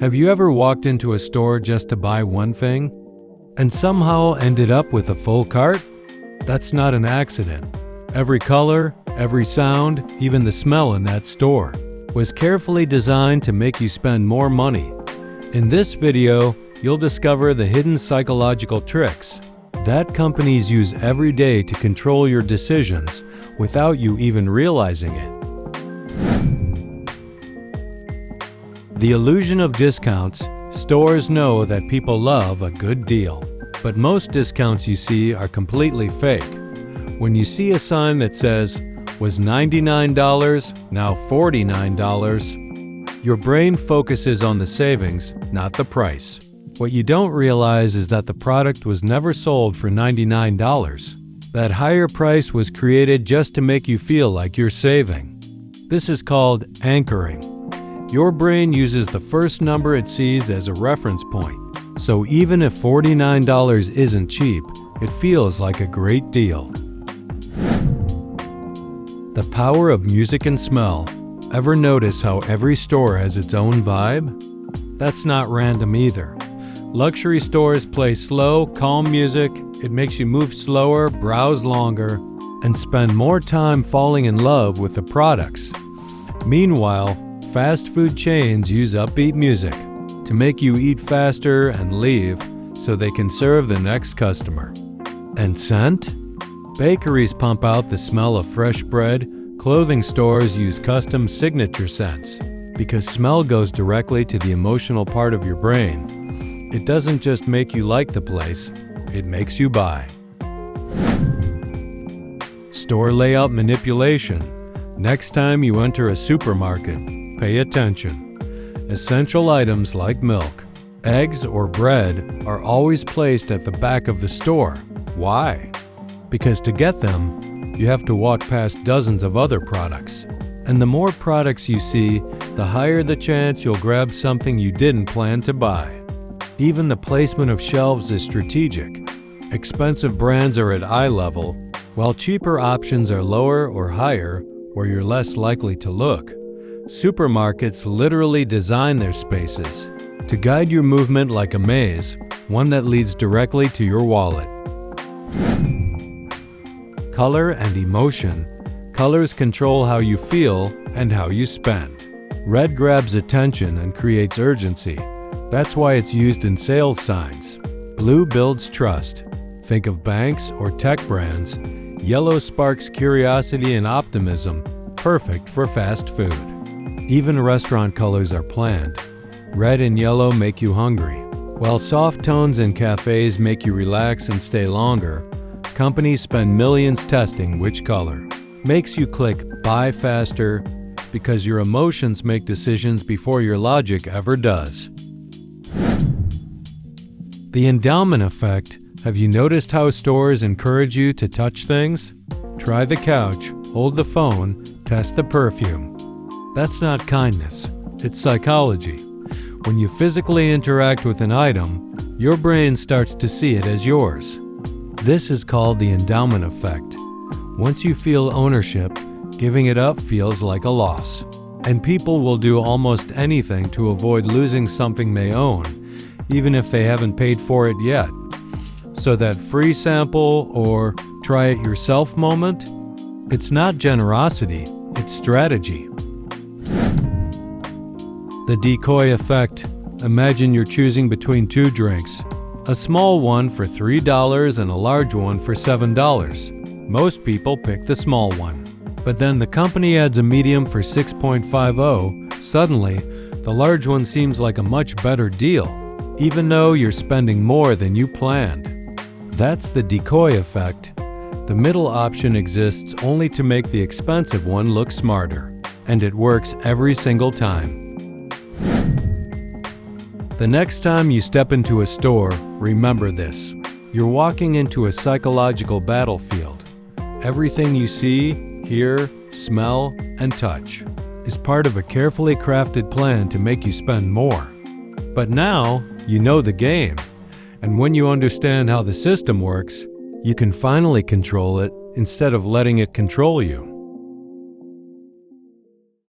Have you ever walked into a store just to buy one thing and somehow ended up with a full cart? That's not an accident. Every color, every sound, even the smell in that store was carefully designed to make you spend more money. In this video, you'll discover the hidden psychological tricks that companies use every day to control your decisions without you even realizing it. The illusion of discounts. Stores know that people love a good deal, but most discounts you see are completely fake. When you see a sign that says, "Was $99, now $49, your brain focuses on the savings, not the price. What you don't realize is that the product was never sold for $99. That higher price was created just to make you feel like you're saving. This is called anchoring. Your brain uses the first number it sees as a reference point. So even if $49 isn't cheap, it feels like a great deal. The power of music and smell. Ever notice how every store has its own vibe? That's not random either. Luxury stores play slow, calm music. It makes you move slower, browse longer, and spend more time falling in love with the products. Meanwhile, fast food chains use upbeat music to make you eat faster and leave so they can serve the next customer. And scent? Bakeries pump out the smell of fresh bread. Clothing stores use custom signature scents because smell goes directly to the emotional part of your brain. It doesn't just make you like the place, it makes you buy. Store layout manipulation. Next time you enter a supermarket, pay attention. Essential items like milk, eggs, or bread are always placed at the back of the store. Why? Because to get them, you have to walk past dozens of other products. And the more products you see, the higher the chance you'll grab something you didn't plan to buy. Even the placement of shelves is strategic. Expensive brands are at eye level, while cheaper options are lower or higher, where you're less likely to look. Supermarkets literally design their spaces to guide your movement like a maze, one that leads directly to your wallet. Color and emotion. Colors control how you feel and how you spend. Red grabs attention and creates urgency. That's why it's used in sales signs. Blue builds trust. Think of banks or tech brands. Yellow sparks curiosity and optimism, perfect for fast food. Even restaurant colors are planned. Red and yellow make you hungry. While soft tones in cafes make you relax and stay longer, companies spend millions testing which color. Makes you click buy faster because your emotions make decisions before your logic ever does. The endowment effect. Have you noticed how stores encourage you to touch things? Try the couch, hold the phone, test the perfume. That's not kindness, it's psychology. When you physically interact with an item, your brain starts to see it as yours. This is called the endowment effect. Once you feel ownership, giving it up feels like a loss. And people will do almost anything to avoid losing something they own, even if they haven't paid for it yet. So that free sample or try it yourself moment, it's not generosity, it's strategy. The decoy effect. Imagine you're choosing between two drinks, a small one for $3 and a large one for $7. Most people pick the small one. But then the company adds a medium for $6.50. Suddenly, the large one seems like a much better deal, even though you're spending more than you planned. That's the decoy effect. The middle option exists only to make the expensive one look smarter, and it works every single time. The next time you step into a store, remember this. You're walking into a psychological battlefield. Everything you see, hear, smell, and touch is part of a carefully crafted plan to make you spend more. But now, you know the game. And when you understand how the system works, you can finally control it instead of letting it control you.